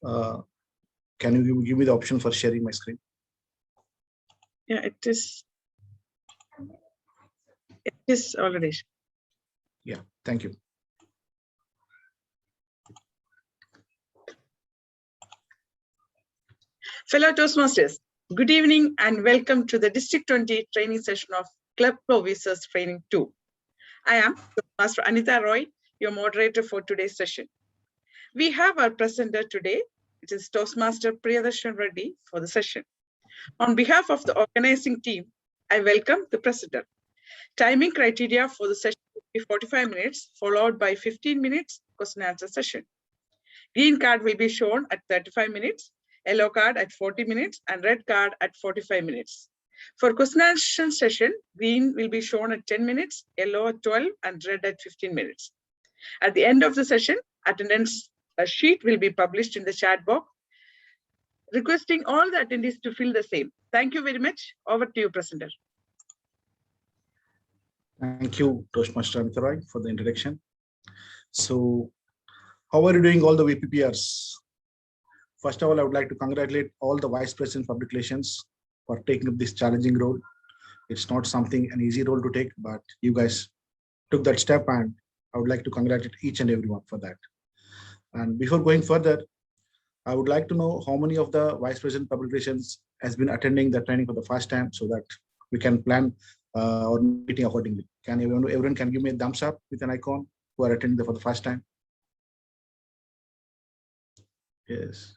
Uh, can you give me the option for sharing my screen? Yeah, it is. It is already. Yeah, thank you. Fellow Toastmasters, good evening and welcome to the District 20 training session of Club Officers Training 2. I am Toastmaster Anita Roy, your moderator for today's session. We have our presenter today, which is Toastmaster Priyadarshan Reddy for the session. On behalf of the organizing team, I welcome the presenter. Timing criteria for the session will be 45 minutes, followed by 15 minutes question and answer session. Green card will be shown at 35 minutes, yellow card at 40 minutes, and red card at 45 minutes. For question and answer session, green will be shown at 10 minutes, yellow at 12, and red at 15 minutes. At the end of the session, attendance sheet will be published in the chat box, requesting all the attendees to fill the same. Thank you very much. Over to you, presenter. Thank you, Toastmaster Anita Roy, for the introduction. So, how are you doing, all the VPPRs? First of all, I would like to congratulate all the Vice President Public Relations for taking up this challenging role. It's not something an easy role to take, but you guys took that step, and I would like to congratulate each and everyone for that. And before going further, I would like to know how many of the Vice President Public Relations has been attending the training for the first time, so that we can plan our meeting accordingly. Can everyone can give me a thumbs up with an icon who are attending for the first time? Yes.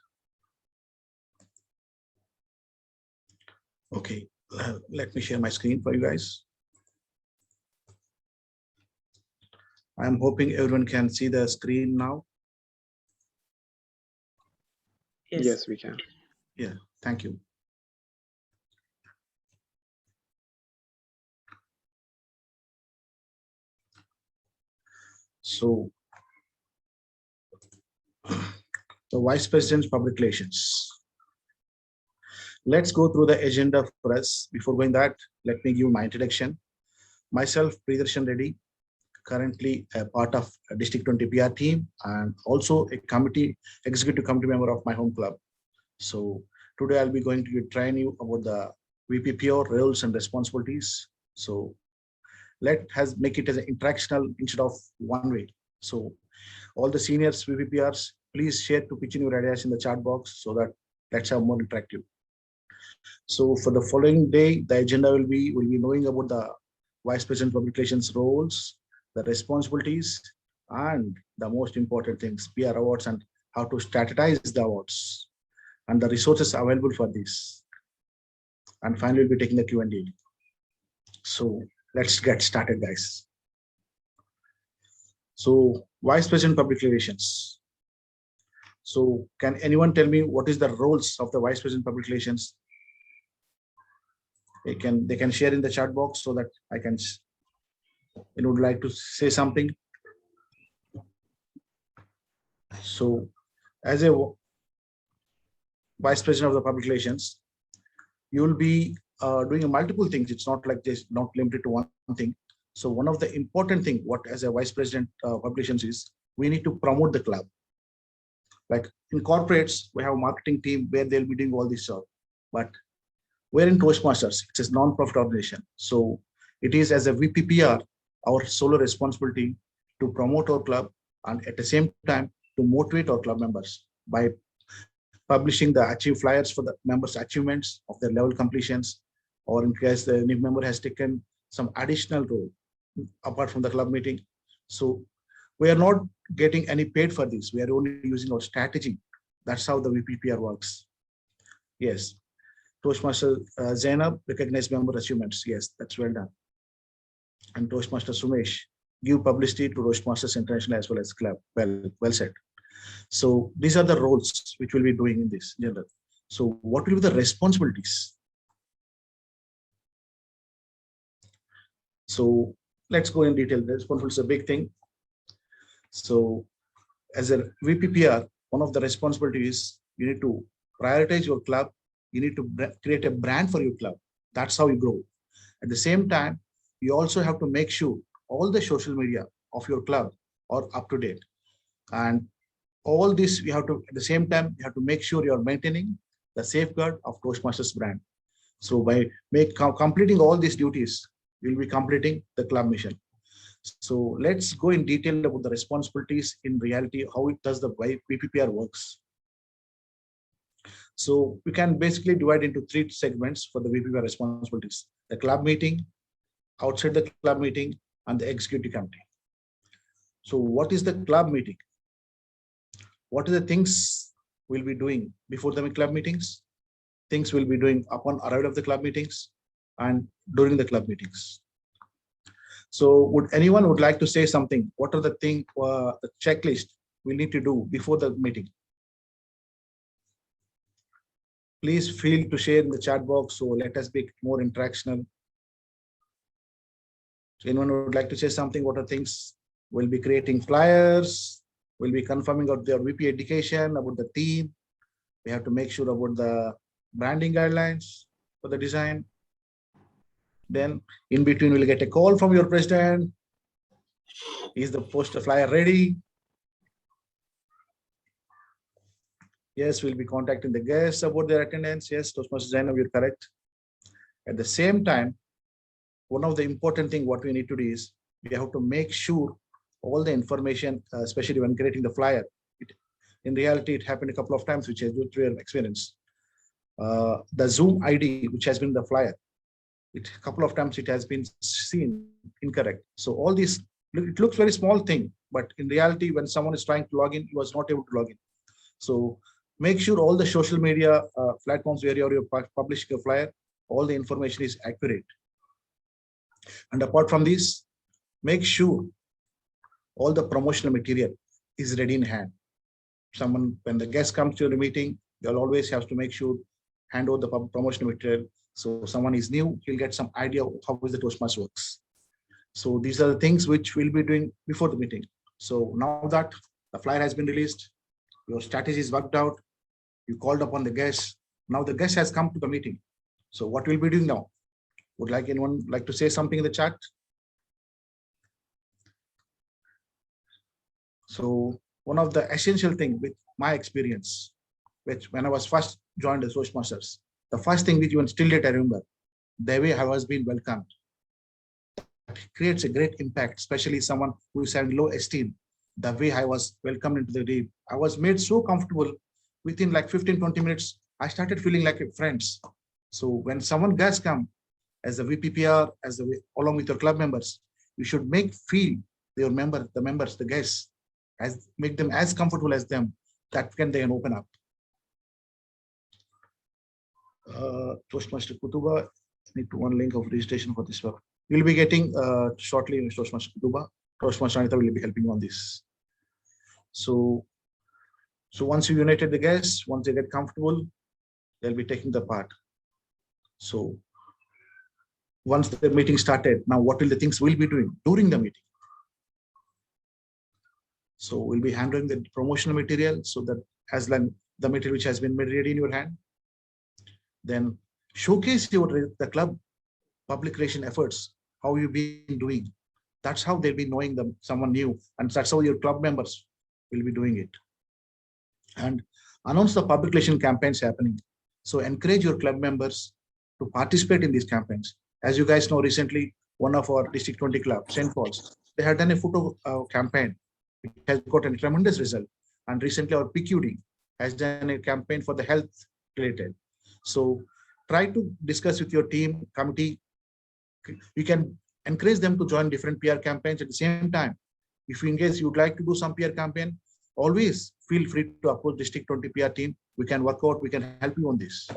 Okay, let me share my screen for you guys. I'm hoping everyone can see the screen now. Yes, we can. Yeah, thank you. So, the Vice President's Public Relations. Let's go through the agenda for us. Before going that, let me give my introduction. Myself, Priyadarshan Reddy, currently a part of a District 20 PR team and also a executive committee member of my home club. So today I'll be going to train you about the VPPR roles and responsibilities. So let's make it as an interactional instead of one way. So all the seniors VPPRs, please share to pitch in your ideas in the chat box so that let's have more interactive. So for the following day, the agenda will be knowing about the Vice President Public Relations roles, the responsibilities, and the most important things, PR awards and how to strategize the awards and the resources available for this. And finally, we'll be taking the Q&A. So let's get started, guys. So Vice President Public Relations. So can anyone tell me what is the roles of the Vice President Public Relations? They can share in the chat box so that I can, would like to say something. So as a Vice President of the Public Relations, you will be doing multiple things. It's not like this, not limited to one thing. So one of the important thing, what as a Vice President of Public Relations is, we need to promote the club. Like in corporates, we have a marketing team where they'll be doing all this stuff. But we're in Toastmasters, it's a non-profit organization. So it is as a VPPR, our sole responsibility to promote our club and at the same time to motivate our club members by publishing the achieve flyers for the members' achievements of their level completions, or in case the new member has taken some additional role apart from the club meeting. So we are not getting any paid for this. We are only using our strategy. That's how the VPPR works. Yes. Toastmaster Zainab, recognize member achievements. Yes, that's well done. And Toastmaster Sumesh, give publicity to Toastmasters International as well as club. Well said. So these are the roles which we'll be doing in this general. So what will be the responsibilities? So let's go in detail. The responsibility is a big thing. So as a VPPR, one of the responsibilities, you need to prioritize your club. You need to create a brand for your club. That's how you grow. At the same time, you also have to make sure all the social media of your club are up to date. And all this, you have to, at the same time, you have to make sure you're maintaining the safeguard of Toastmasters brand. So by completing all these duties, you'll be completing the club mission. So let's go in detail about the responsibilities in reality, how it does the VPPR works. So we can basically divide into 3 segments for the VPPR responsibilities: the club meeting, outside the club meeting, and the executive committee. So what is the club meeting? What are the things we'll be doing before the club meetings? Things we'll be doing upon arrival of the club meetings and during the club meetings. So would anyone would like to say something? What are the the checklist we need to do before the meeting? Please feel to share in the chat box. So let us be more interactional. So anyone would like to say something? What are things? We'll be creating flyers. We'll be confirming about their VP education, about the team. We have to make sure about the branding guidelines for the design. Then in between, we'll get a call from your president. Is the poster flyer ready? Yes, we'll be contacting the guests about their attendance. Yes, Toastmasters Zainab, you're correct. At the same time, one of the important things what we need to do is we have to make sure all the information, especially when creating the flyer. In reality, it happened a couple of times, which is through your experience. The Zoom ID, which has been the flyer, a couple of times it has been seen incorrect. So all these, it looks very small thing, but in reality, when someone is trying to log in, he was not able to log in. So make sure all the social media platforms where you're publishing a flyer, all the information is accurate. And apart from this, make sure all the promotional material is ready in hand. When the guest comes to the meeting, you'll always have to make sure hand over the promotional material. So someone is new, he'll get some idea of how the Toastmasters works. So these are the things which we'll be doing before the meeting. So now that the flyer has been released, your strategy is worked out, you called upon the guest. Now the guest has come to the meeting. So what we'll be doing now? Would anyone like to say something in the chat? So one of the essential things with my experience, which when I was first joined the Toastmasters, the first thing which even still date I remember, the way I was being welcomed. It creates a great impact, especially someone who is having low esteem. The way I was welcomed into the day, I was made so comfortable. Within like 15-20 minutes, I started feeling like friends. So when someone guys come as a VPPR, along with your club members, you should feel the members, the guests, make them as comfortable as them. That they can open up. Toastmaster Kutuba, need one link of registration for this work. You'll be getting shortly Toastmaster Kutuba. Toastmaster Anita will be helping you on this. So once you united the guests, once they get comfortable, they'll be taking the part. So once the meeting started, now what will the things we'll be doing during the meeting? So we'll be handling the promotional material, so that as the material which has been made ready in your hand, then showcase the club public relation efforts, how you've been doing. That's how they'll be knowing someone new, and that's how your club members will be doing it. And announce the public relation campaigns happening. So encourage your club members to participate in these campaigns. As you guys know, recently, one of our District 20 club, St. Paul's, they had done a photo campaign. It has got a tremendous result. And recently our PQD has done a campaign for the health related. So try to discuss with your team, committee. You can encourage them to join different PR campaigns at the same time. If in case you'd like to do some PR campaign, always feel free to approach District 20 PR team. We can work out, we can help you on this.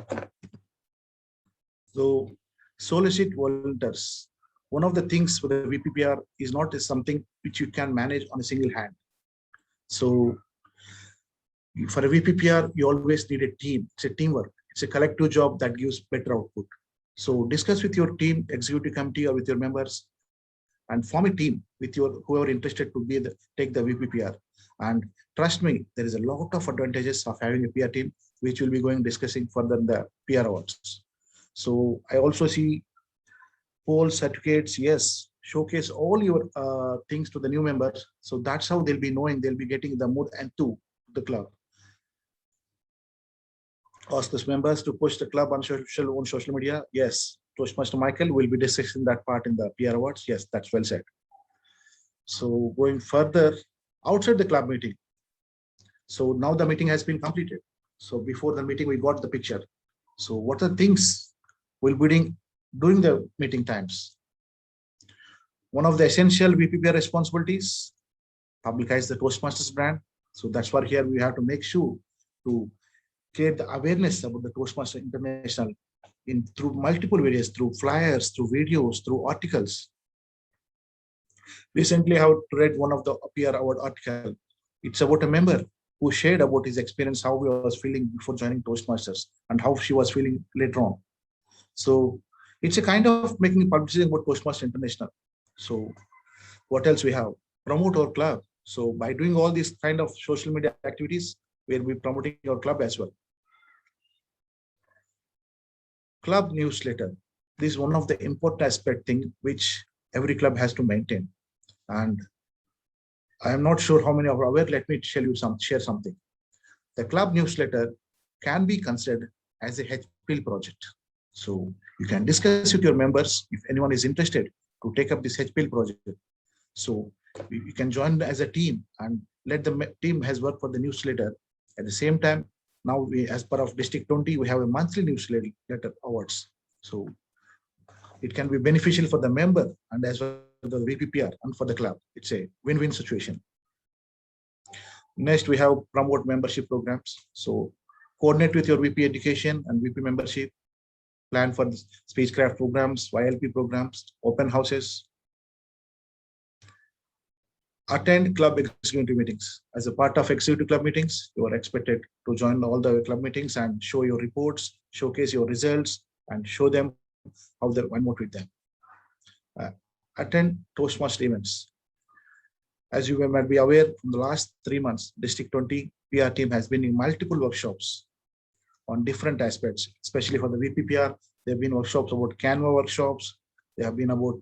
So solicit volunteers. One of the things for the VPPR is not something which you can manage on a single hand. So for a VPPR, you always need a team. It's a teamwork. It's a collective job that gives better output. So discuss with your team, executive committee, or with your members, and form a team with whoever interested to take the VPPR. And trust me, there is a lot of advantages of having a PR team, which we'll be discussing further in the PR awards. So I also see polls, certificates, yes, showcase all your things to the new members. So that's how they'll be knowing, they'll be getting the more and to the club. Ask the members to push the club on social media. Yes. Toastmaster Michael will be discussing that part in the PR awards. Yes, that's well said. So going further, outside the club meeting. So now the meeting has been completed. So before the meeting, we got the picture. So what are things we'll be doing during the meeting times? One of the essential VPPR responsibilities, publicize the Toastmasters brand. So that's why here we have to make sure to create the awareness about the Toastmaster International through multiple various, through flyers, through videos, through articles. Recently, I have read one of the PR award article. It's about a member who shared about his experience, how he was feeling before joining Toastmasters and how she was feeling later on. So it's a kind of making publicity about Toastmasters International. So what else we have? Promote our club. So by doing all these kind of social media activities, we'll be promoting our club as well. Club newsletter. This is one of the important aspect thing which every club has to maintain. And I am not sure how many are aware. Let me share something. The club newsletter can be considered as a HPL project. So you can discuss with your members if anyone is interested to take up this HPL project. So you can join as a team and let the team has worked for the newsletter. At the same time, now we, as part of District 20, we have a monthly newsletter awards. So it can be beneficial for the member and as well as the VPPR and for the club. It's a win-win situation. Next, we have promote membership programs. So coordinate with your VP education and VP membership, plan for the speechcraft programs, YLP programs, open houses. Attend club executive meetings. As a part of executive club meetings, you are expected to join all the club meetings and show your reports, showcase your results, and show them how they motivate them. Attend Toastmaster events. As you might be aware, from the last 3 months, District 20 PR team has been in multiple workshops on different aspects, especially for the VPPR. There have been workshops about Canva workshops. There have been about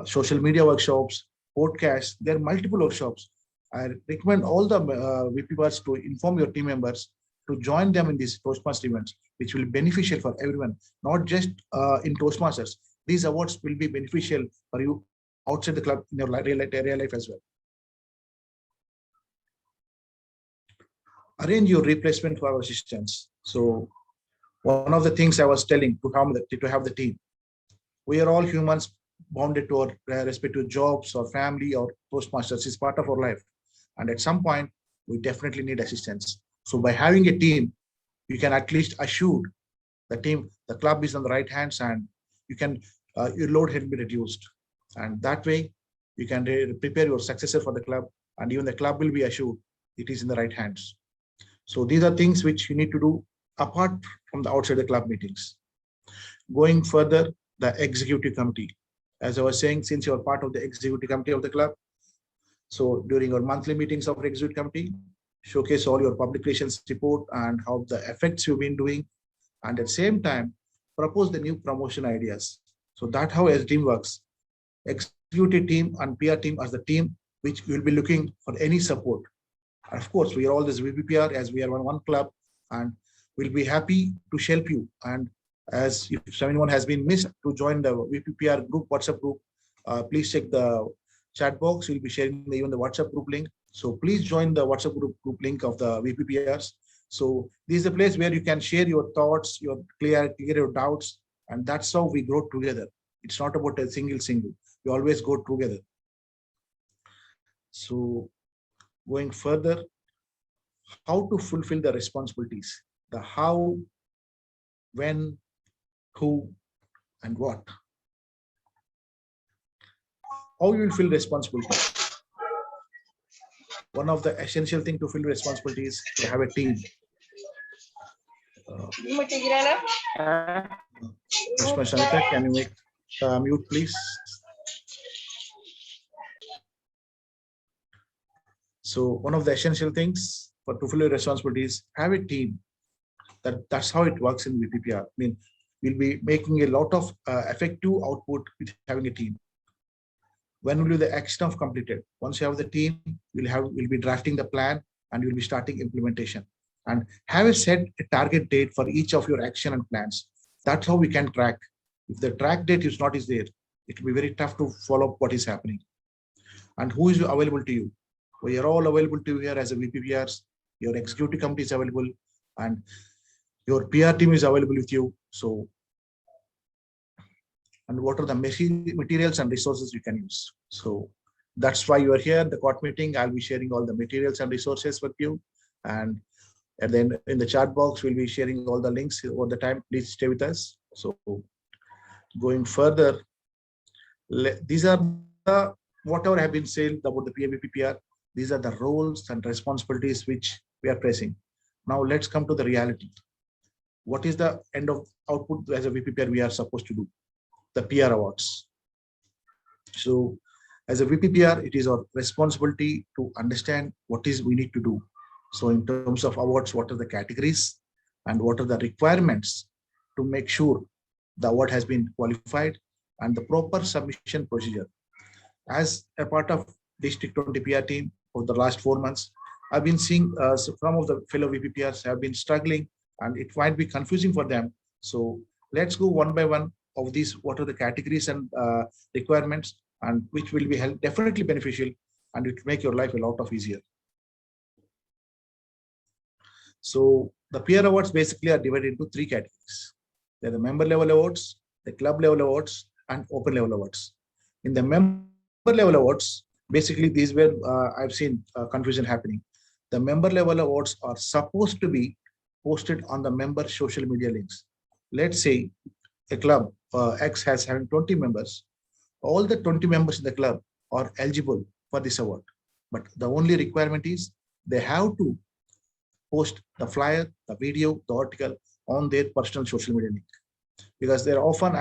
social media workshops, podcasts. There are multiple workshops. I recommend all the VPPRs to inform your team members to join them in these Toastmaster events, which will be beneficial for everyone, not just in Toastmasters. These awards will be beneficial for you outside the club in your real life as well. Arrange your replacement for our assistants. So one of the things I was telling to have the team, we are all humans bounded to our respective jobs or family or Toastmasters is part of our life. And at some point, we definitely need assistance. So by having a team, you can at least assure the club is on the right hands and you can, your load can be reduced. And that way you can prepare your successor for the club and even the club will be assured it is in the right hands. So these are things which you need to do apart from the outside the club meetings. Going further, the executive committee. As I was saying, since you're part of the executive committee of the club, so during your monthly meetings of executive committee, showcase all your public relations report and how the effects you've been doing. And at the same time, propose the new promotion ideas. So that's how as team works. Executive team and PR team as the team which will be looking for any support. Of course, we are all this VPPR as we are one club and we'll be happy to help you. And as if someone has been missed to join the VPPR group, WhatsApp group, please check the chat box. We'll be sharing even the WhatsApp group link. So please join the WhatsApp group link of the VPPRs. So this is a place where you can share your thoughts, your clear your doubts, and that's how we grow together. It's not about a single. We always go together. So going further, how to fulfill the responsibilities, the how, when, who, and what. How you will feel responsibility. One of the essential thing to fill responsibilities is to have a team. Ms. Anita, can you make mute, please? So one of the essential things for to fulfill responsibilities, have a team. That's how it works in VPPR. I mean, we'll be making a lot of effective output with having a team. When will the action of completed? Once you have the team, we'll be drafting the plan and you'll be starting implementation. And have a set a target date for each of your action and plans. That's how we can track. If the track date is not there, it will be very tough to follow up what is happening. And who is available to you? We are all available to you here as a VPPRs. Your executive committee is available, and your PR team is available with you. So, and what are the materials and resources you can use? So that's why you are here. The court meeting, I'll be sharing all the materials and resources with you. And then in the chat box, we'll be sharing all the links all the time. Please stay with us. So going further, these are the whatever have been said about the PMVPPR. These are the roles and responsibilities which we are facing. Now let's come to the reality. What is the end of output as a VPPR we are supposed to do? The PR awards. So as a VPPR, it is our responsibility to understand what is we need to do. So in terms of awards, what are the categories and what are the requirements to make sure the award has been qualified and the proper submission procedure. As a part of District 20 PR team for the last 4 months, I've been seeing some of the fellow VPPRs have been struggling and it might be confusing for them. So let's go one by one of these, what are the categories and requirements, and which will be definitely beneficial and it will make your life a lot of easier. So the PR awards basically are divided into 3 categories. They're the member level awards, the club level awards, and open level awards. In the member level awards, basically these were I've seen confusion happening. The member level awards are supposed to be posted on the member social media links. Let's say a club X has having 20 members. All the 20 members in the club are eligible for this award. But the only requirement is they have to post the flyer, the video, the article on their personal social media link. Because they're often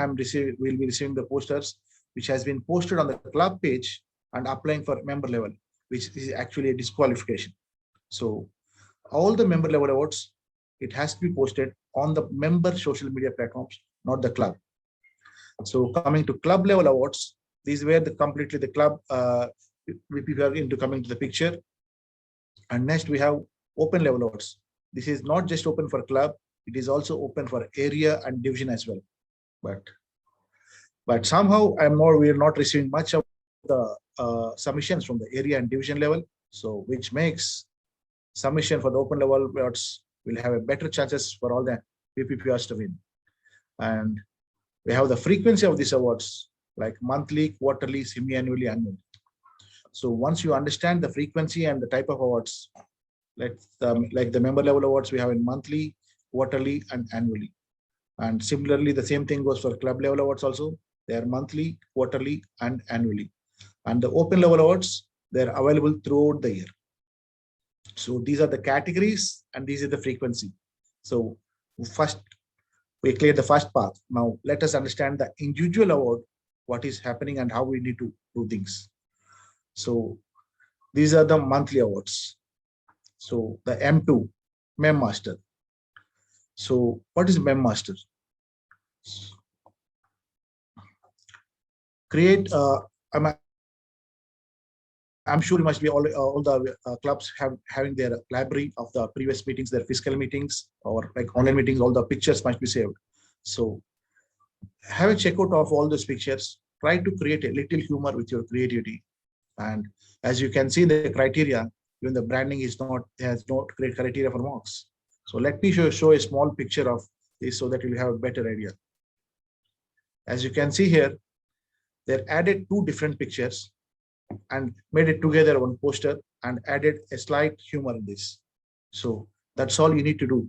we'll be receiving the posters which has been posted on the club page and applying for member level, which is actually a disqualification. So all the member level awards, it has to be posted on the member social media platforms, not the club. So coming to club level awards, these were completely the club we are into coming to the picture. And next we have open level awards. This is not just open for club, it is also open for area and division as well. But somehow we are not receiving much of the submissions from the area and division level. So which makes submission for the open level awards will have a better chances for all the PPPRs to win. And we have the frequency of these awards like monthly, quarterly, semi-annually, annually. So once you understand the frequency and the type of awards, like the member level awards we have in monthly, quarterly, and annually. And similarly, the same thing goes for club level awards also. They are monthly, quarterly, and annually. And the open level awards, they're available throughout the year. So these are the categories and these are the frequency. So first, we cleared the first part. Now let us understand the individual award, what is happening and how we need to do things. So these are the monthly awards. So the M2, Mem Master. So what is Mem Master? Create, I'm sure you must be all the clubs having their library of the previous meetings, their physical meetings or like online meetings, all the pictures must be saved. So have a checkout of all those pictures, try to create a little humor with your creativity. And as you can see the criteria, even the branding has not great criteria for marks. So let me show a small picture of this so that you'll have a better idea. As you can see here, they added 2 different pictures and made it together one poster and added a slight humor in this. So that's all you need to do.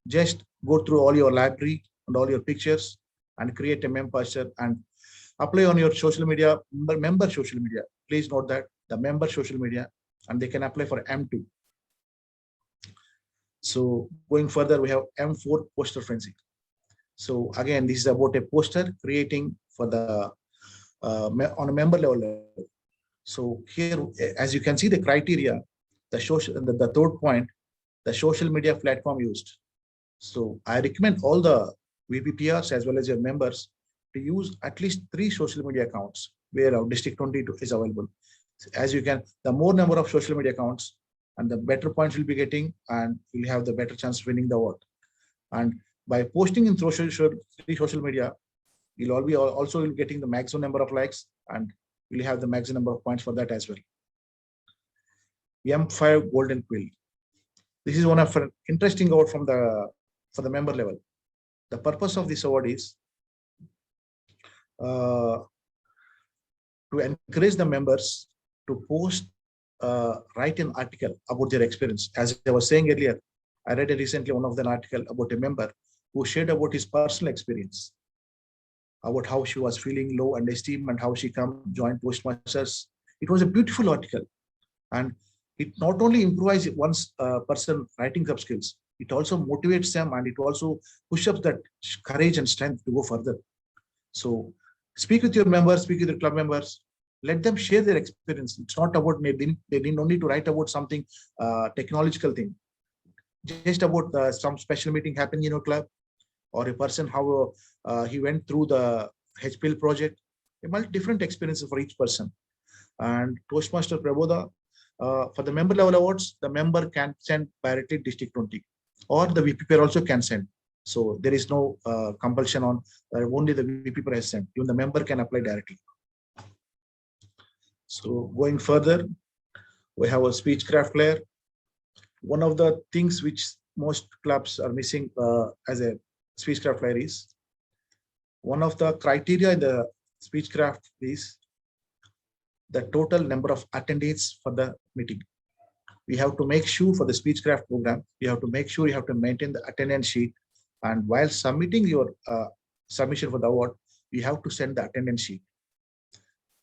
Just go through all your library and all your pictures and create a mem poster and apply on your social media, member social media. Please note that the member social media, and they can apply for M2. So going further, we have M4 poster frenzy. So again, this is about a poster creating for the on a member level. So here, as you can see the criteria, the third point, the social media platform used. So I recommend all the VPPRs as well as your members to use at least 3 social media accounts where our District 22 is available. As you can, the more number of social media accounts and the better points you'll be getting, and you'll have the better chance of winning the award. And by posting in social media, you'll all be also getting the maximum number of likes, and you'll have the maximum number of points for that as well. M5 Golden Quill. This is one of an interesting award for the member level. The purpose of this award is to encourage the members to post, write an article about their experience. As I was saying earlier, I read recently one of the article about a member who shared about his personal experience, about how she was feeling low and esteem and how she joined Toastmasters. It was a beautiful article, and it not only improves one's person writing up skills, it also motivates them, and it also pushes up that courage and strength to go further. So speak with your members, speak with your club members, let them share their experience. It's not about, they didn't need to write about something technological thing, just about some special meeting happening in your club, or a person how he went through the HPL project. Different experiences for each person. And Toastmaster Praboda, for the member level awards, the member can send directly District 20, or the VP pair also can send. So there is no compulsion on only the VP pair has sent. Even the member can apply directly. So going further, we have a speechcraft player. One of the things which most clubs are missing as a speechcraft player is, one of the criteria in the speechcraft is the total number of attendees for the meeting. We have to make sure for the speechcraft program, you have to make sure you have to maintain the attendance sheet. And while submitting your submission for the award, you have to send the attendance sheet.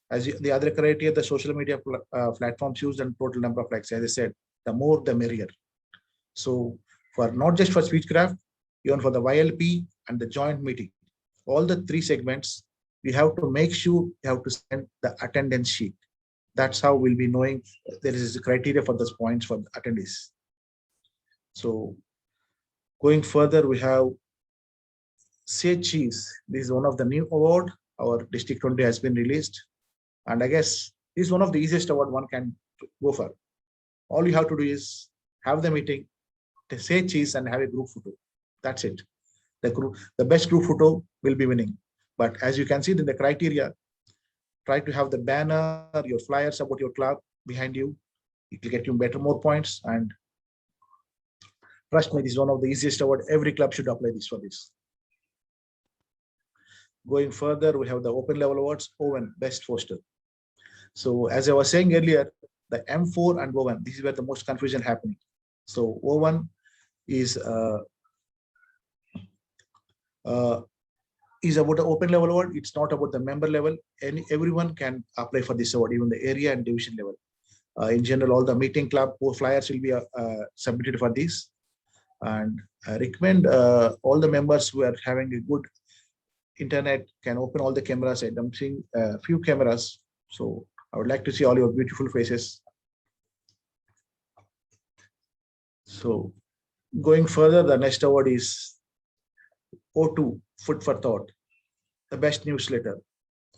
As the other criteria, the social media platforms used and total number of likes, as I said, the more the merrier. So for not just for speechcraft, even for the YLP and the joint meeting, all the three segments, we have to make sure you have to send the attendance sheet. That's how we'll be knowing there is a criteria for those points for the attendees. So going further, we have Say Cheese. This is one of the new award. Our District 20 has been released. And I guess this is one of the easiest award one can go for. All you have to do is have the meeting, say cheese, and have a group photo. That's it. The best group photo will be winning. But as you can see in the criteria, try to have the banner, your flyers about your club behind you. It will get you more points. And trust me, this is one of the easiest award. Every club should apply this for this. Going further, we have the open level awards, Owen, Best Poster. So as I was saying earlier, the M4 and O1, this is where the most confusion happening. So O1 is about the open level award. It's not about the member level. Everyone can apply for this award, even the area and division level. In general, all the meeting club flyers will be submitted for this. And I recommend all the members who are having a good internet can open all the cameras. I'm seeing a few cameras. So I would like to see all your beautiful faces. So going further, the next award is O2, Food for Thought, the best newsletter.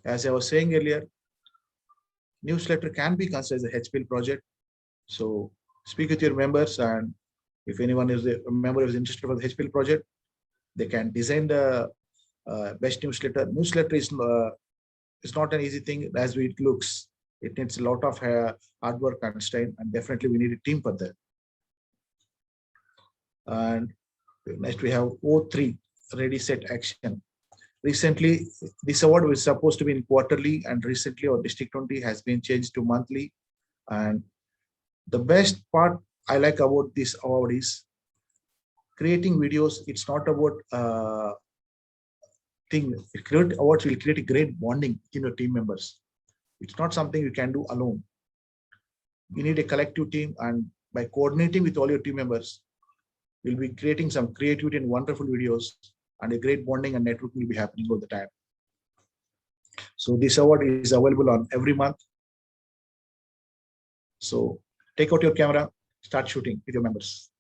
As I was saying earlier, newsletter can be considered as a HPL project. So speak with your members, and if anyone is a member is interested for the HPL project, they can design the best newsletter. Newsletter is not an easy thing as it looks. It needs a lot of hard work and strain, and definitely we need a team for that. And next we have O3, Ready, Set, Action. Recently, this award was supposed to be in quarterly, and recently our District 20 has been changed to monthly. And the best part I like about this award is creating videos. It's not about create awards will create a great bonding in your team members. It's not something you can do alone. You need a collective team, and by coordinating with all your team members, you'll be creating some creativity and wonderful videos, and a great bonding and networking will be happening all the time. So this award is available on every month. So take out your camera, start shooting with your members.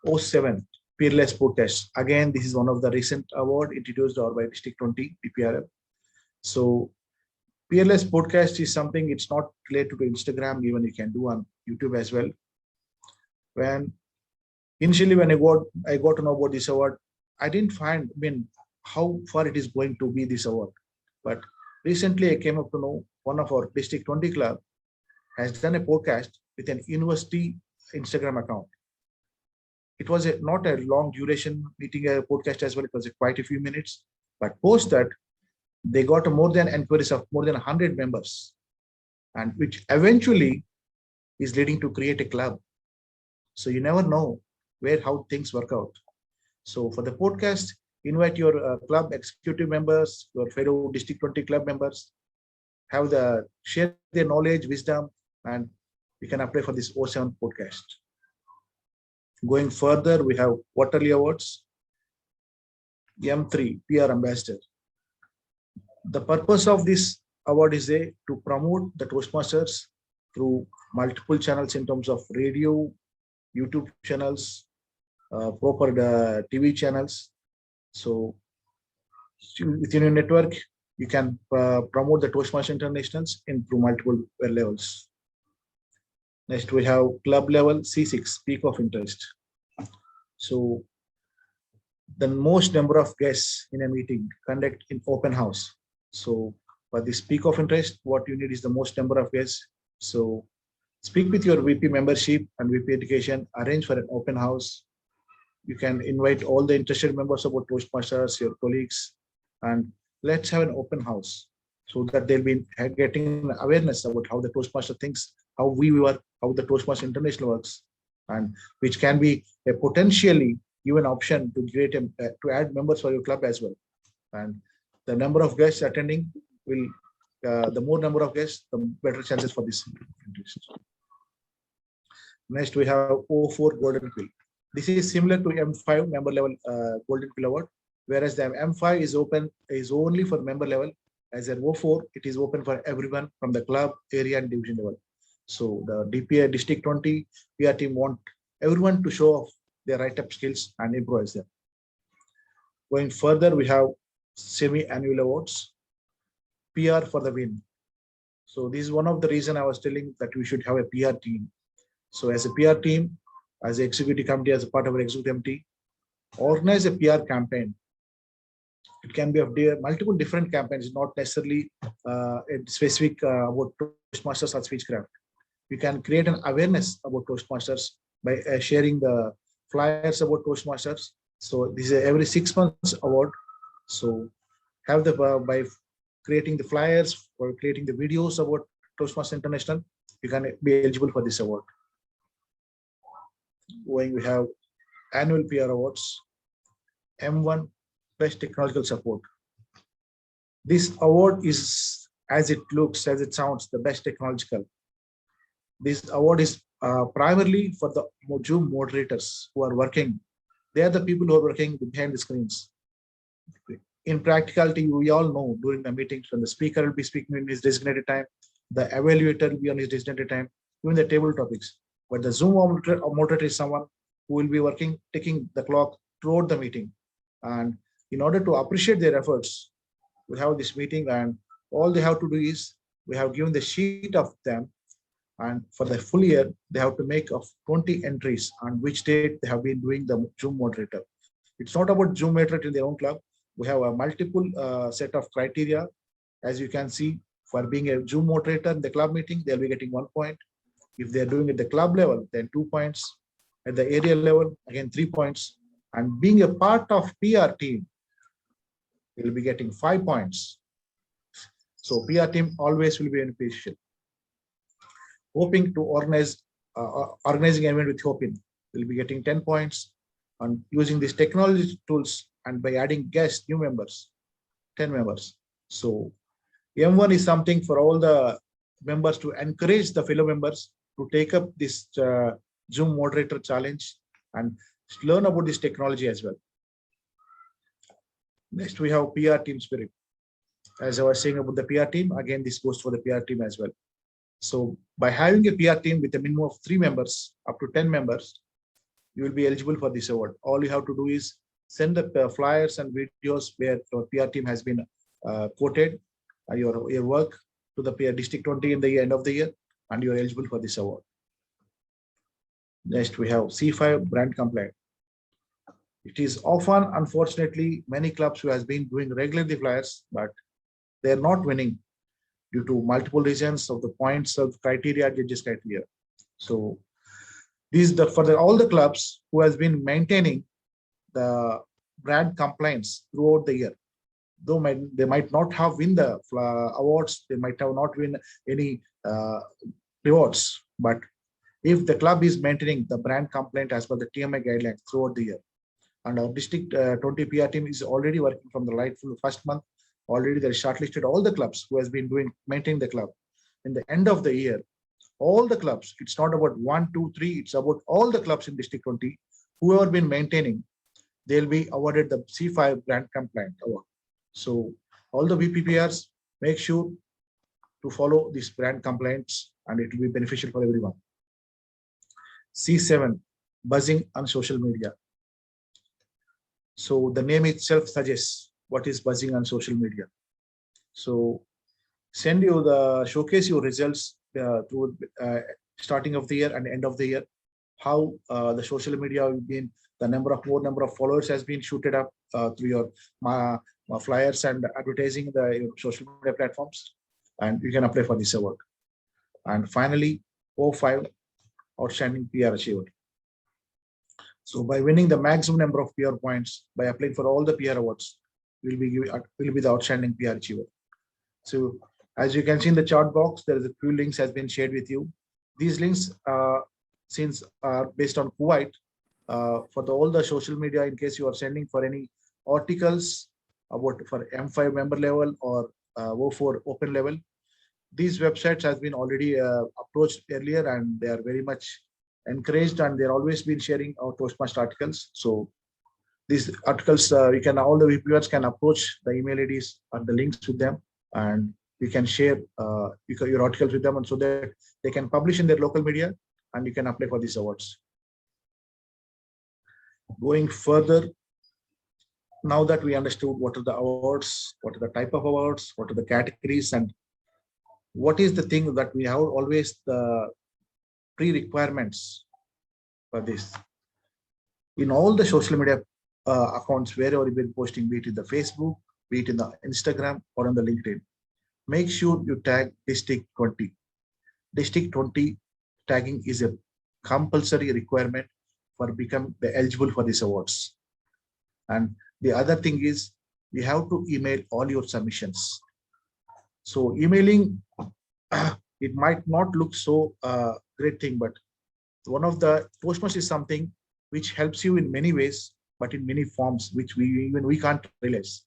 07, Peerless Podcast. Again, this is one of the recent award introduced by District 20 PPRL. So Peerless Podcast is something, it's not related to Instagram, even you can do on YouTube as well. When initially when I got to know about this award, I didn't find, how far it is going to be this award. But recently I came up to know one of our District 20 club has done a podcast with an university Instagram account. It was not a long duration meeting, a podcast as well. It was quite a few minutes. But post that, they got more than inquiries of more than 100 members, and which eventually is leading to create a club. So you never know how things work out. So for the podcast, invite your club executive members, your fellow District 20 club members, share their knowledge, wisdom, and we can apply for this O7 podcast. Going further, we have quarterly awards. M3 PR Ambassador. The purpose of this award is to promote the Toastmasters through multiple channels in terms of radio, YouTube channels, proper TV channels. So within your network, you can promote the Toastmasters Internationals through multiple levels. Next, we have club level C6, peak of interest. So the most number of guests in a meeting conduct in open house. So for this peak of interest, what you need is the most number of guests. So speak with your VP membership and VP education, arrange for an open house. You can invite all the interested members about Toastmasters, your colleagues, and let's have an open house so that they'll be getting awareness about how the Toastmaster thinks, how we work, how the Toastmaster International works, and which can be a potentially given option to create to add members for your club as well. And the number of guests attending will, the more number of guests, the better chances for this interest. Next, we have O4 Golden Quill. This is similar to M5 member level Golden Quill Award, whereas the M5 is only for member level. As an O4, it is open for everyone from the club, area, and division level. So the DPA District 20 PR team want everyone to show off their write-up skills and improvise them. Going further, we have semi-annual awards, PR for the win. So this is one of the reason I was telling that we should have a PR team. So as a PR team, as an executive committee, as a part of our executive committee, organize a PR campaign. It can be of multiple different campaigns, not necessarily specific about Toastmasters or Speechcraft. We can create an awareness about Toastmasters by sharing the flyers about Toastmasters. So this is every 6 months award. So have the by creating the flyers or creating the videos about Toastmasters International, you can be eligible for this award. When we have annual PR awards, M1 Best Technological Support. This award is, as it looks, as it sounds, the best technological. This award is primarily for the Zoom moderators who are working. They are the people who are working behind the screens. In practicality, we all know during the meetings when the speaker will be speaking in his designated time, the evaluator will be on his designated time, even the table topics. But the Zoom moderator is someone who will be working, taking the clock throughout the meeting. And in order to appreciate their efforts, we have this meeting, and all they have to do is we have given the sheet of them, and for the full year, they have to make of 20 entries on which date they have been doing the Zoom moderator. It's not about Zoom moderator in their own club. We have a multiple set of criteria. As you can see, for being a Zoom moderator in the club meeting, they'll be getting 1 point. If they're doing it at the club level, then 2 points. At the area level, again 3 points. And being a part of PR team, they'll be getting 5 points. So PR team always will be beneficial. Hoping to organizing event with Hopin will be getting 10 points. On using these technology tools and by adding guests, new members, 10 members. So M1 is something for all the members to encourage the fellow members to take up this Zoom moderator challenge and learn about this technology as well. Next, we have PR team spirit. As I was saying about the PR team, again, this goes for the PR team as well. So by having a PR team with a minimum of 3 members, up to 10 members, you will be eligible for this award. All you have to do is send the flyers and videos where your PR team has been quoted, your work to the PR District 20 in the end of the year, and you are eligible for this award. Next, we have C5 brand complaint. It is often, unfortunately, many clubs who has been doing regularly flyers, but they are not winning due to multiple reasons of the points of criteria, judges criteria. So these all the clubs who has been maintaining the brand compliance throughout the year. Though they might not have win the awards, they might have not win any rewards, but if the club is maintaining the brand complaint as per the TMI guidelines throughout the year, and our district 20 PR team is already working from the first month. Already they shortlisted all the clubs who has been maintaining the club. In the end of the year, all the clubs, it's not about 1, 2, 3, it's about all the clubs in District 20, whoever been maintaining, they'll be awarded the C5 brand compliant award. So all the VPPRs, make sure to follow these brand compliance and it will be beneficial for everyone. C7, buzzing on social media. So the name itself suggests what is buzzing on social media. So showcase your results through starting of the year and end of the year. How the social media will be in the more number of followers has been shooted up through your flyers and advertising the social media platforms, and you can apply for this award. And finally, O5, outstanding PR achiever. So by winning the maximum number of PR points, by applying for all the PR awards, will be the outstanding PR achiever. So as you can see in the chat box, there is a few links has been shared with you. These links, since are based on Kuwait, for all the social media, in case you are sending for any articles about for M5 member level or O4 open level, these websites has been already approached earlier, and they are very much encouraged, and they're always been sharing our Toastmaster articles. So these articles, you can all the VPers can approach the email IDs and the links with them, and you can share your articles with them, and so that they can publish in their local media, and you can apply for these awards. Going further, now that we understood what are the awards, what are the type of awards, what are the categories, and what is the thing that we have always the pre-requirements for this. In all the social media accounts, wherever you've been posting, be it in the Facebook, be it in the Instagram or on the LinkedIn, make sure you tag District 20. District 20 tagging is a compulsory requirement for becoming eligible for these awards. And the other thing is, you have to email all your submissions. So emailing, it might not look so great thing, but one of the Toastmasters is something which helps you in many ways, but in many forms, which we can't realize.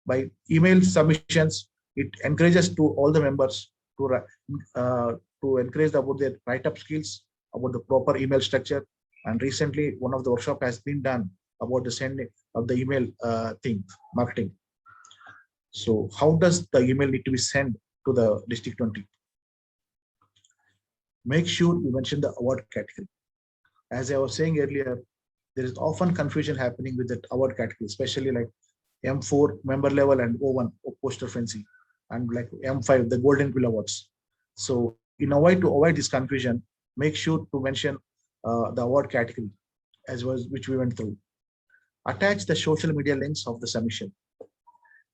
By email submissions, it encourages to all the members to encourage about their write-up skills, about the proper email structure. And recently, one of the workshop has been done about the sending of the email marketing. So how does the email need to be sent to the District 20? Make sure you mention the award category. As I was saying earlier, there is often confusion happening with the award category, especially like M4 member level and O1 poster frenzy, and like M5 the Golden Quill Awards. So in a way to avoid this confusion, make sure to mention the award category which we went through. Attach the social media links of the submission.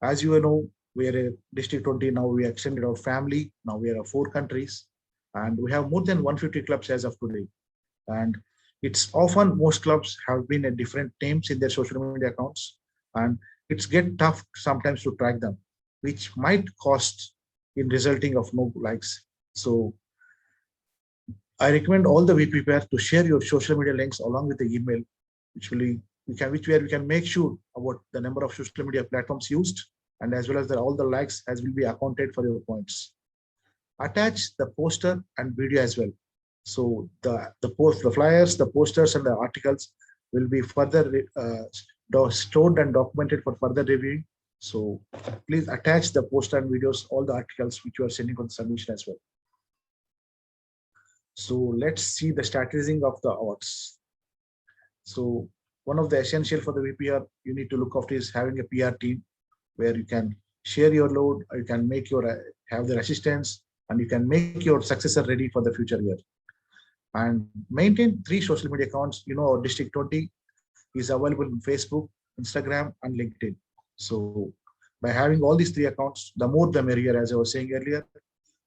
As you know, we are a District 20 now. We extended our family. Now we are 4 countries, and we have more than 150 clubs as of today. And it's often most clubs have been at different names in their social media accounts, and it's get tough sometimes to track them, which might cost in resulting of no likes. So I recommend all the VP pairs to share your social media links along with the email, where we can make sure about the number of social media platforms used, and as well as all the likes as will be accounted for your points. Attach the poster and video as well. So the flyers, the posters, and the articles will be further stored and documented for further reviewing. So please attach the poster and videos, all the articles which you are sending for the submission as well. So let's see the strategizing of the awards. So one of the essential for the VPR you need to look after is having a PR team where you can share your load, you can make have their assistants, and you can make your successor ready for the future year. and maintain 3 social media accounts. Our District 20 is available in Facebook, Instagram, and LinkedIn. So by having all these 3 accounts, the more the merrier, as I was saying earlier,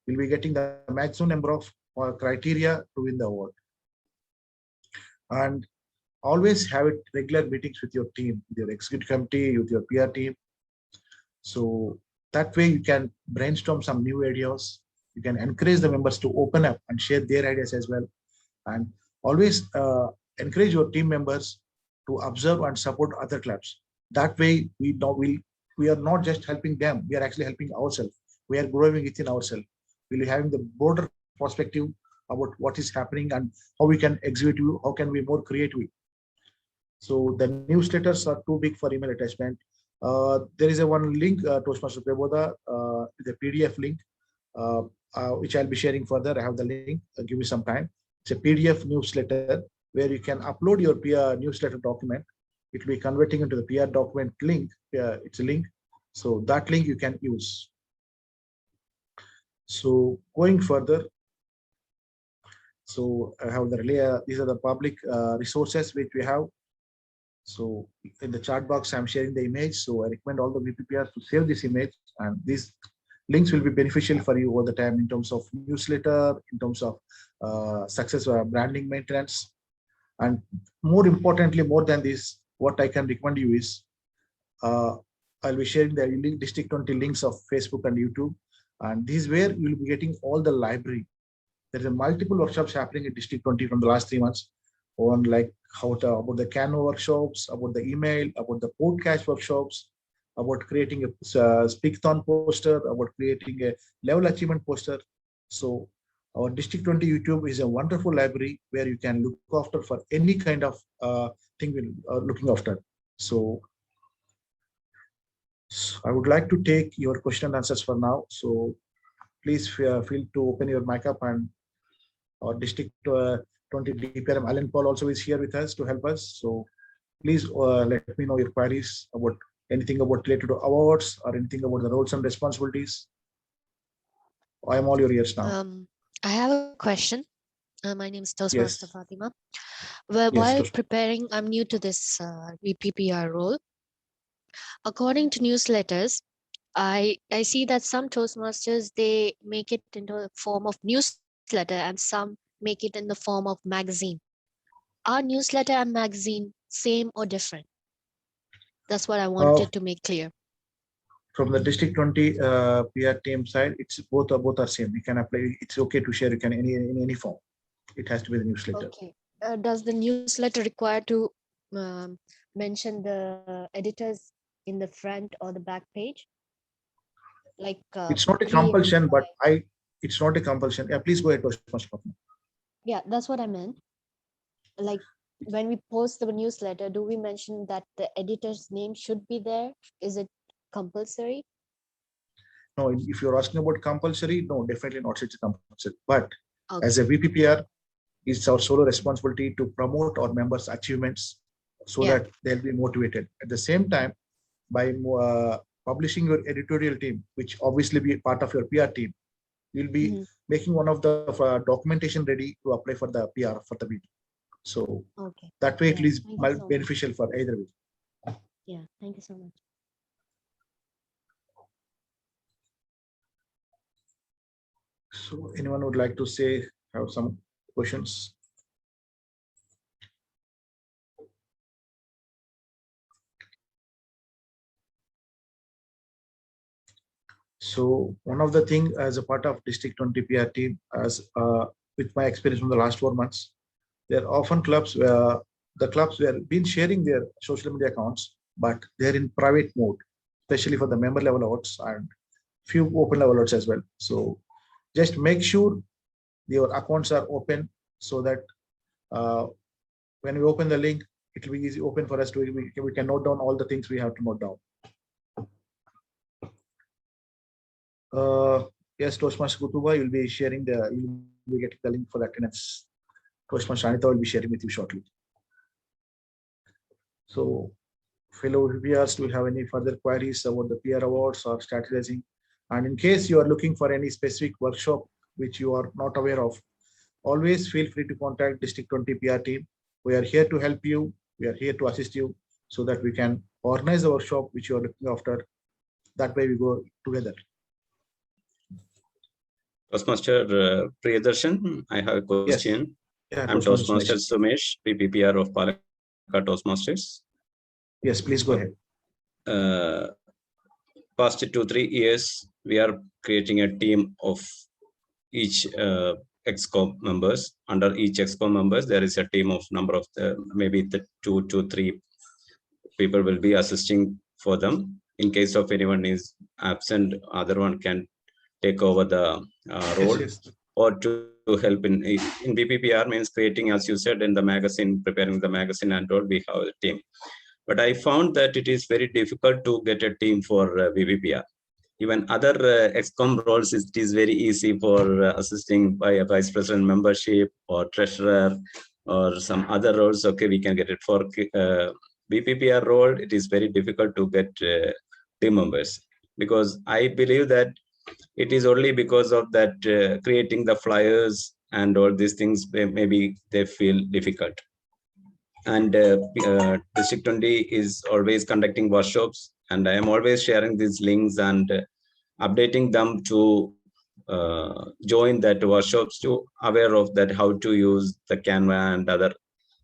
you'll be getting the maximum number of criteria to win the award. And always have it regular meetings with your team, with your executive committee, with your PR team. So that way you can brainstorm some new ideas. You can encourage the members to open up and share their ideas as well. And always encourage your team members to observe and support other clubs. That way we are not just helping them, we are actually helping ourselves. We are growing within ourselves. We'll be having the broader perspective about what is happening and how we can execute, how can we more creative. So the newsletters are too big for email attachment. There is a one link, Toastmaster Preboda, the PDF link, which I'll be sharing further. I have the link. Give me some time. It's a PDF newsletter where you can upload your PR newsletter document. It will be converting into the PR document link. It's a link. So that link you can use. So going further, so I have the relay. These are the public resources which we have. So in the chat box, I'm sharing the image. So I recommend all the VPPRs to save this image, and these links will be beneficial for you all the time in terms of newsletter, in terms of success branding maintenance. And more importantly, more than this, what I can recommend you is I'll be sharing the District 20 links of Facebook and YouTube. And this is where you'll be getting all the library. There are multiple workshops happening in District 20 from the last 3 months on like about the Canva workshops, about the email, about the podcast workshops, about creating a speakathon poster, about creating a level achievement poster. So our District 20 YouTube is a wonderful library where you can look after for any kind of thing we're looking after. So I would like to take your question and answers for now. So please feel to open your mic up, and our District 20 DPRM Alan Paul also is here with us to help us. So please let me know your queries about anything about related to awards or anything about the roles and responsibilities. I am all your ears now. I have a question. My name is Toastmaster Yes. Fatima. Well, Yes, while preparing, I'm new to this VPPR role. According to newsletters, I see that some Toastmasters, they make it into a form of newsletter and some make it in the form of magazine. Are newsletter and magazine same or different? That's what I wanted to make clear. From the District 20 PR team side, it's both are same. You can apply. It's okay to share. You can in any form. It has to be the newsletter. Okay. Does the newsletter require to mention the editors in the front or the back page? Like it's not a compulsion, but it's not a compulsion. Yeah, please go ahead, Toastmaster. Yeah, that's what I meant. Like when we post the newsletter, do we mention that the editor's name should be there? Is it compulsory? No, if you're asking about compulsory, no, definitely not such a compulsory. But as a VPPR, it's our sole responsibility to promote our members' achievements so that they'll be motivated. At the same time, by publishing your editorial team, which obviously be part of your PR team, you'll be making one of the documentation ready to apply for the PR for the meeting. So that way it is beneficial for either way. Yeah, thank you so much. So anyone would like to have some questions? So one of the thing as a part of District 20 PR team, as with my experience from the last 4 months, there are often clubs where the clubs were been sharing their social media accounts, but they're in private mode, especially for the member level awards and few open level awards as well. So just make sure your accounts are open so that when we open the link, it will be easy open for us to we can note down all the things we have to note down. Yes, Toastmaster Kutuba, you'll be sharing you'll be getting the link for the attendance. Toastmaster Anita will be sharing with you shortly. So, fellow VPRs, will have any further queries about the PR awards or strategizing? And in case you are looking for any specific workshop which you are not aware of, always feel free to contact District 20 PR team. We are here to help you. We are here to assist you so that we can organize the workshop which you are looking after. That way we go together. Toastmaster Priyadarshan, I have a question. Yes. Yeah, I'm Toastmaster Sumesh, PPPR of Palakkad Toastmasters. Yes, please go ahead. Past 2-3 years, we are creating a team of each ExCom members. Under each ExCom members, there is a team of number of maybe the 2 to 3 people will be assisting for them. In case of anyone is absent, other one can take over the role. Yes. Or to help in BPPR means creating, as you said, in the magazine, preparing the magazine and all, we have a team. But I found that it is very difficult to get a team for BPPR. Even other ExCom roles, it is very easy for assisting by a vice president membership or treasurer or some other roles. Okay, we can get it. For BPPR role, it is very difficult to get team members, because I believe that it is only because of that creating the flyers and all these things, maybe they feel difficult. And District 20 is always conducting workshops, and I am always sharing these links and updating them to join that workshops, to aware of that how to use the Canva and other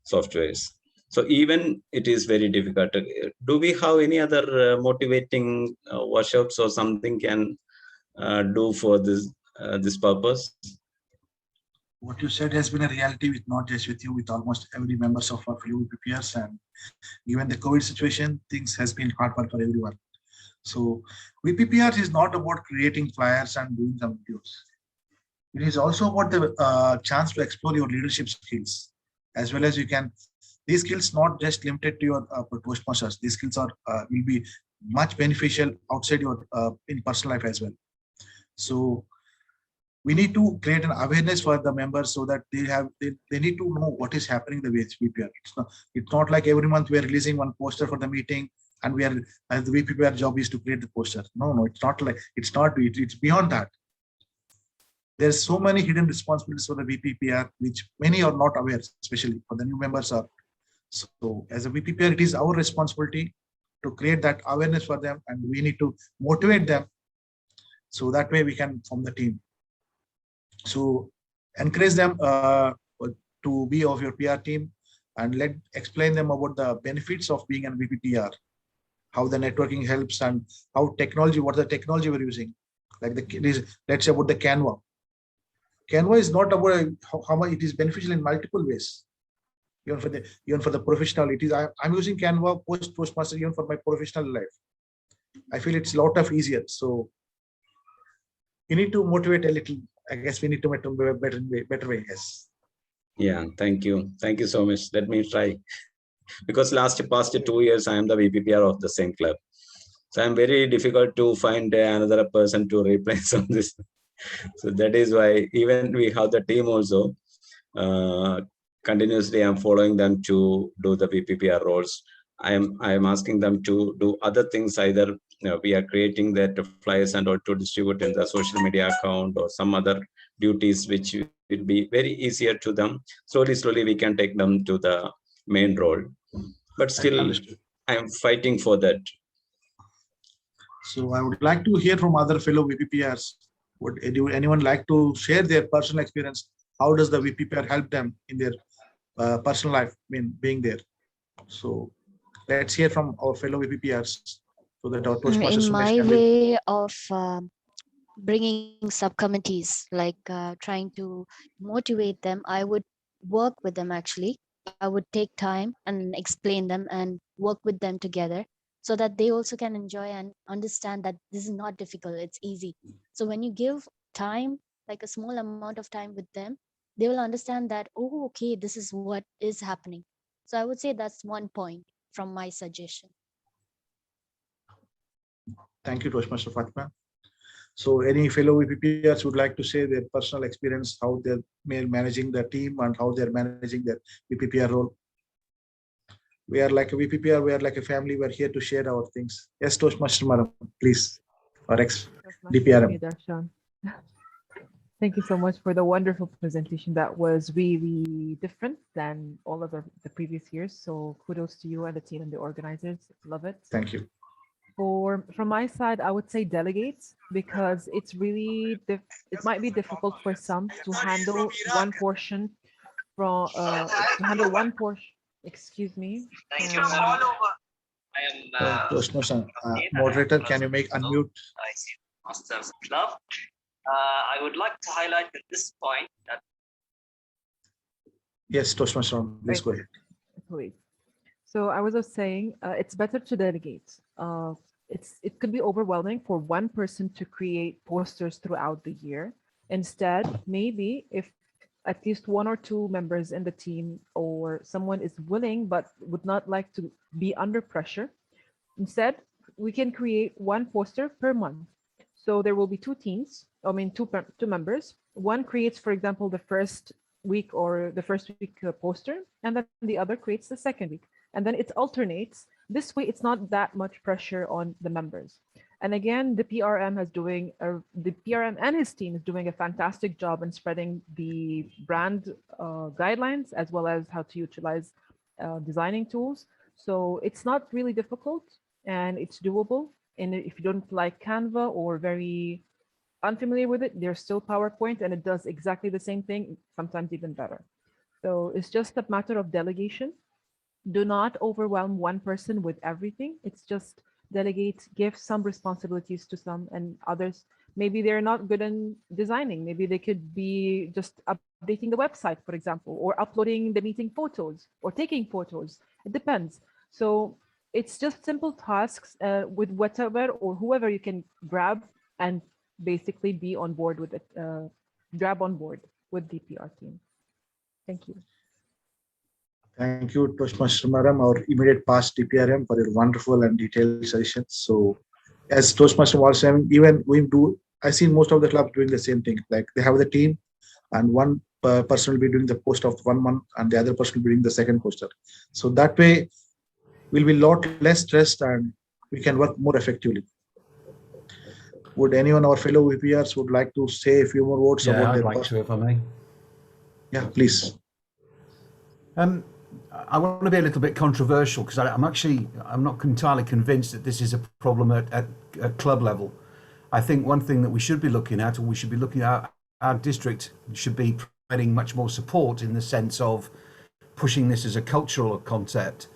softwares. So even it is very difficult. Do we have any other motivating workshops or something can do for this purpose? What you said has been a reality with not just with you, with almost every members of our fellow VPPRs, and given the COVID situation, things has been hard for everyone. So VPPR is not about creating flyers and doing some videos. It is also about the chance to explore your leadership skills, as well as you can. These skills not just limited to your Toastmasters. These skills are will be much beneficial outside your in personal life as well. So we need to create an awareness for the members so that they need to know what is happening the way it's VPR. It's not like every month we are releasing one poster for the meeting and we are, as the VPPR job is to create the poster. No, it's not like, it's beyond that. There's so many hidden responsibilities for the VPPR, which many are not aware, especially for the new members are. So as a VPPR, it is our responsibility to create that awareness for them, and we need to motivate them. So that way we can form the team. So encourage them to be of your PR team, and explain them about the benefits of being a VPPR, how the networking helps, and how technology, what the technology we're using. Like let's say about the Canva. Canva is not about how much it is beneficial in multiple ways. Even for the professional, it is. I'm using Canva Toastmaster even for my professional life. I feel it's a lot of easier. So you need to motivate a little. I guess we need to make a better way. Yes. Yeah. Thank you so much. Let me try. Because past 2 years, I am the VPPR of the same club. So I'm very difficult to find another person to replace on this. So that is why even we have the team also. Continuously, I'm following them to do the VPPR roles. I am asking them to do other things. Either we are creating that flyers and all to distribute in the social media account, or some other duties which will be very easier to them. Slowly we can take them to the main role. But still, I am fighting for that. So I would like to hear from other fellow VPPRs. Would anyone like to share their personal experience? How does the VPPR help them in their personal life, being there? So let's hear from our fellow VPPRs, so that our Toastmasters in my way of bringing subcommittees, like trying to motivate them, I would work with them. Actually, I would take time and explain them and work with them together, so that they also can enjoy and understand that this is not difficult, it's easy. So when you give time, like a small amount of time with them, they will understand that, oh, okay, this is what is happening. So I would say that's one point from my suggestion. Thank you, Toastmaster Fatima. So any fellow VPPRs would like to say their personal experience, how they're managing the team and how they're managing their VPPR role? We are like a VPPR, we are like a family, we're here to share our things. Yes, Toastmaster Madam, please. Or ex-DPRM. Thank you so much for the wonderful presentation. That was really different than all of the previous years. So kudos to you and the team and the organizers. Love it. Thank you. From my side, I would say delegates, because it's really it might be difficult for some to handle one portion from to handle one portion. Excuse me. Toastmasters, moderator, can you make unmute? Club. I would like to highlight at this point that Yes, Toastmaster, please go ahead. Please. So I was just saying, it's better to delegate. It could be overwhelming for one person to create posters throughout the year. Instead, maybe if at least one or two members in the team or someone is willing but would not like to be under pressure, instead we can create one poster per month. So there will be two teams, two members. One creates, for example, the first week poster, and then the other creates the second week. And then it alternates. This way, it's not that much pressure on the members. And again, the PRM and his team is doing a fantastic job in spreading the brand guidelines, as well as how to utilize designing tools. So it's not really difficult, and it's doable. And if you don't like Canva or very unfamiliar with it, there's still PowerPoint, and it does exactly the same thing, sometimes even better. So it's just a matter of delegation. Do not overwhelm one person with everything. It's just delegate, give some responsibilities to some, and others, maybe they're not good in designing. Maybe they could be just updating the website, for example, or uploading the meeting photos or taking photos. It depends. So it's just simple tasks with whatever or whoever you can grab and basically be on board with it, grab on board with the PR team. Thank you. Thank you, Toastmaster Madam, our immediate past DPRM, for your wonderful and detailed suggestions. So, as Toastmaster was saying, even I see most of the clubs doing the same thing. Like they have the team, and one person will be doing the post of 1 month, and the other person will be doing the second poster. So that way, we'll be a lot less stressed, and we can work more effectively. Would anyone of our fellow VPRs would like to say a few more words about I'd their like to, if I may. Yeah, please. I want to be a little bit controversial, because I'm not entirely convinced that this is a problem at club level. I think one thing that we should be looking at, or we should be looking at, our district should be providing much more support in the sense of pushing this as a cultural concept.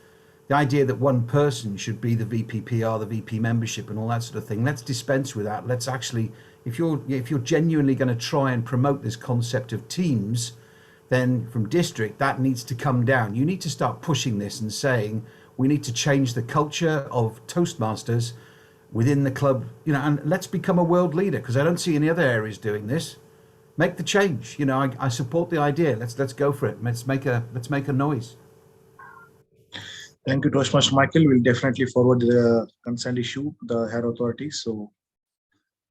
The idea that one person should be the VPPR, the VP membership, and all that sort of thing. Let's dispense with that. Let's actually, if you're genuinely going to try and promote this concept of teams, then from district, that needs to come down. You need to start pushing this and saying, we need to change the culture of Toastmasters within the club, and let's become a world leader, because I don't see any other areas doing this. Make the change. I support the idea. Let's go for it. Let's make a noise. Thank you, Toastmaster Michael. We'll definitely forward the concerned issue to the higher authorities. So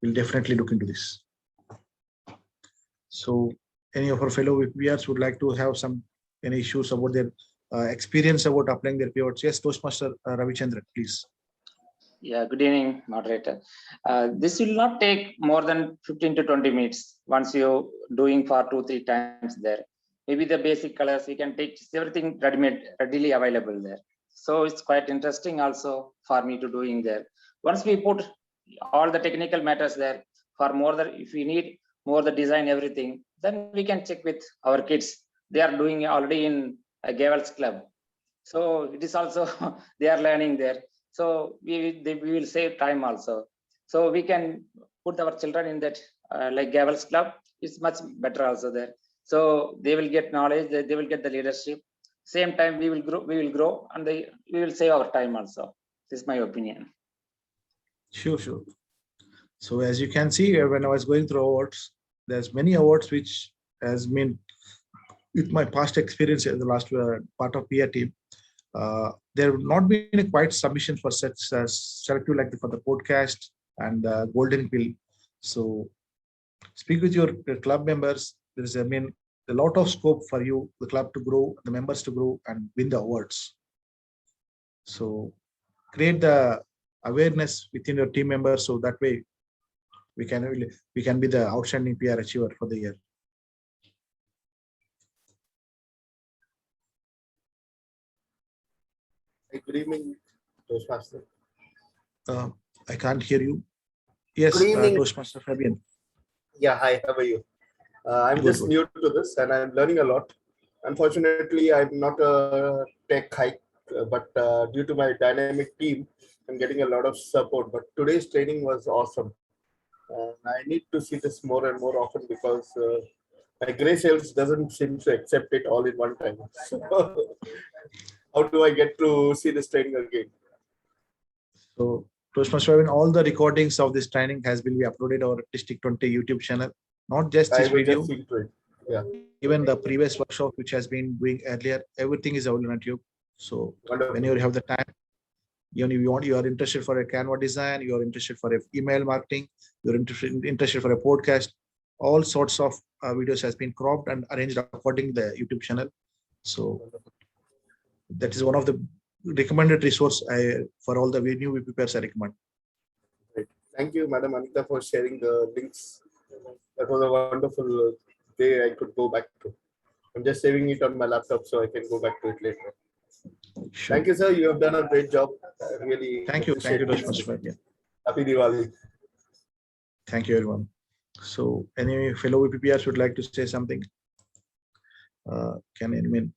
we'll definitely look into this. So any of our fellow VPRs would like to have any issues about their experience about applying their pivots? Yes, Toastmaster Ravichandran, please. Yeah, good evening, moderator. This will not take more than 15 to 20 minutes once you're doing for 2-3 times there. Maybe the basic colors, we can take everything readily available there. So it's quite interesting also for me to doing there. Once we put all the technical matters there, if we need more the design, everything, then we can check with our kids. They are doing already in a Gavel's club. So it is also, they are learning there. So we will save time also. So we can put our children in that like Gavel's club. It's much better also there. So they will get knowledge, they will get the leadership. Same time we will grow, and we will save our time also. This is my opinion. Sure. So as you can see, when I was going through awards, there's many awards which has been, with my past experience in the last part of PR team, there have not been a quite submission for such selective like for the podcast and Golden Pill. So speak with your club members. There is a lot of scope for you, the club to grow, the members to grow and win the awards. So create the awareness within your team members, so that way we can be the outstanding PR achiever for the year. Good evening, Toastmaster. I can't hear you. Yes, Good evening. Toastmaster Fabian. Yeah, hi, how are you? I'm Good, just good. new to this and I'm learning a lot. Unfortunately, I'm not a tech hike, but due to my dynamic team, I'm getting a lot of support. But today's training was awesome. I need to see this more and more often because my gray cells doesn't seem to accept it all in one time. So how do I get to see this training again? So Toastmaster Fabian, all the recordings of this training has been uploaded on our District 20 YouTube channel. Not just this video. Just see to it. Yeah. Even the previous workshop which has been doing earlier, everything is available on YouTube. So Wonderful. whenever you have the time, even if you are interested for a Canva design, you are interested for a email marketing, you're interested for a podcast, all sorts of videos has been cropped and arranged according to the YouTube channel. So that is one of the recommended resource for all the new VPPers I recommend. Great. Thank you, Madam Anita, for sharing the links. That was a wonderful day I could go back to. I'm just saving it on my laptop so I can go back to it later. Sure. Thank you, sir. You have done a great job. Really. Thank you. Thank you, Toastmaster Fabian. Happy Diwali. Thank you, everyone. So, any fellow VPPRs would like to say something? Can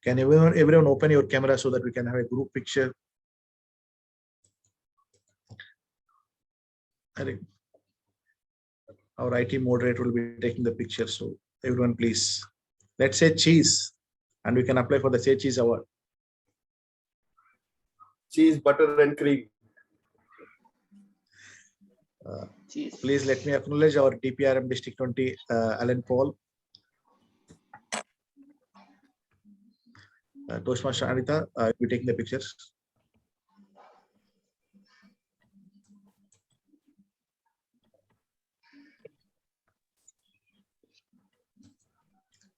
everyone open your camera so that we can have a group picture? I think our IT moderator will be taking the picture. So everyone, please, let's say cheese, and we can apply for the Say Cheese Award. Cheese, butter, and cream. Please let me acknowledge our DPRM District 20, Alan Paul. Toastmaster Anita, will be taking the pictures.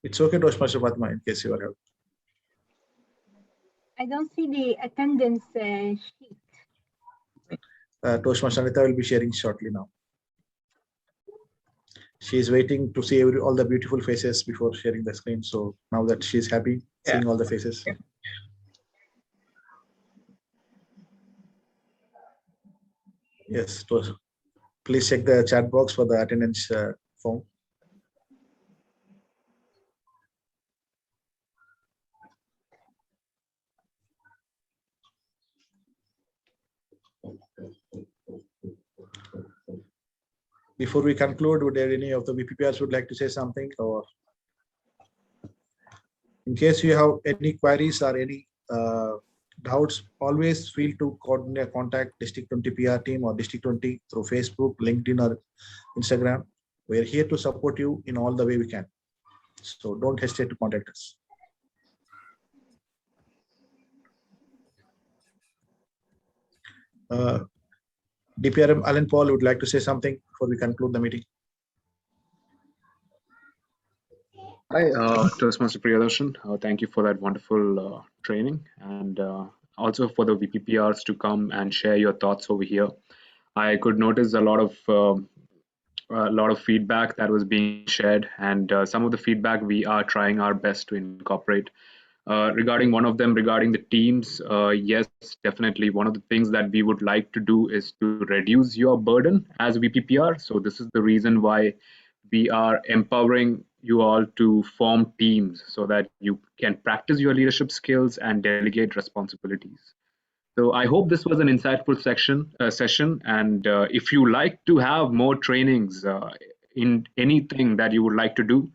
It's okay, Toastmaster Padma, in case you are help. I don't see the attendance sheet. Toastmaster Anita will be sharing shortly now. She is waiting to see all the beautiful faces before sharing the screen. So now that she is happy seeing all the faces. Yes, please check the chat box for the attendance form. Before we conclude, would there any of the VPPRs would like to say something? Or in case you have any queries or any doubts, always feel to contact District 20 PR team or District 20 through Facebook, LinkedIn, or Instagram. We're here to support you in all the way we can. So don't hesitate to contact us. DPRM Alan Paul would like to say something before we conclude the meeting. Hi, Toastmaster Priyadarshan. Thank you for that wonderful training, and also for the VPPRs to come and share your thoughts over here. I could notice a lot of feedback that was being shared, and some of the feedback we are trying our best to incorporate. Regarding one of them, regarding the teams, yes, definitely. One of the things that we would like to do is to reduce your burden as VPPR. So this is the reason why we are empowering you all to form teams so that you can practice your leadership skills and delegate responsibilities. So I hope this was an insightful session. And if you like to have more trainings in anything that you would like to do,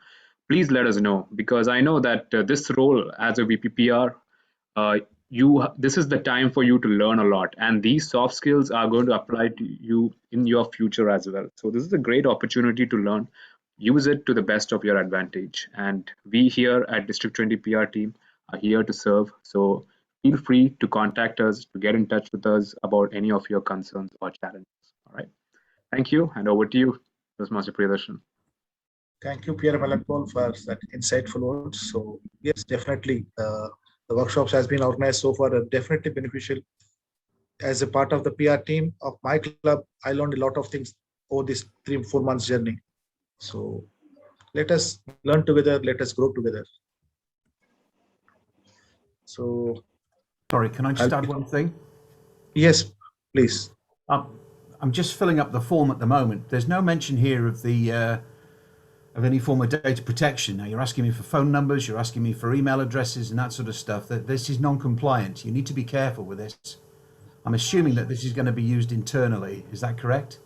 please let us know, because I know that this role as a VPPR, this is the time for you to learn a lot, and these soft skills are going to apply to you in your future as well. So this is a great opportunity to learn. Use it to the best of your advantage. And we here at District 20 PR team are here to serve. So feel free to contact us, to get in touch with us about any of your concerns or challenges. All right. Thank you, and over to you, Toastmaster Priyadarshan. Thank you, Pierre Malakpol, for that insightful words. So yes, definitely, the workshops has been organized so far are definitely beneficial as a part of the PR team of my club, I learned a lot of things over this 3-4 months journey. So let us learn together. Let us grow together. So, Sorry, can I just I'll add be- one thing? yes, please. I'm just filling up the form at the moment. There's no mention here of the of any form of data protection. Now you're asking me for phone numbers, you're asking me for email addresses and that sort of stuff. That this is non-compliant. You need to be careful with this. I'm assuming that this is going to be used internally. Is that correct?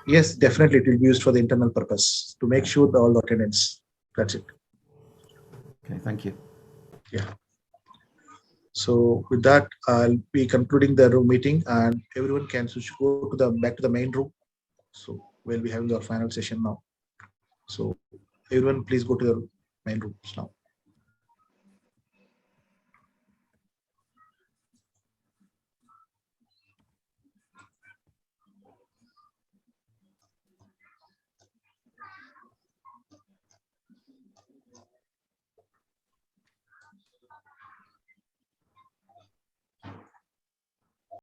Yes, definitely it will be used for the internal purpose to make sure that all the attendance. That's it. Okay, thank you. Yeah. So with that, I'll be concluding the room meeting, and everyone can switch go to the back to the main room. So we'll be having our final session now. So everyone, please go to your main rooms now.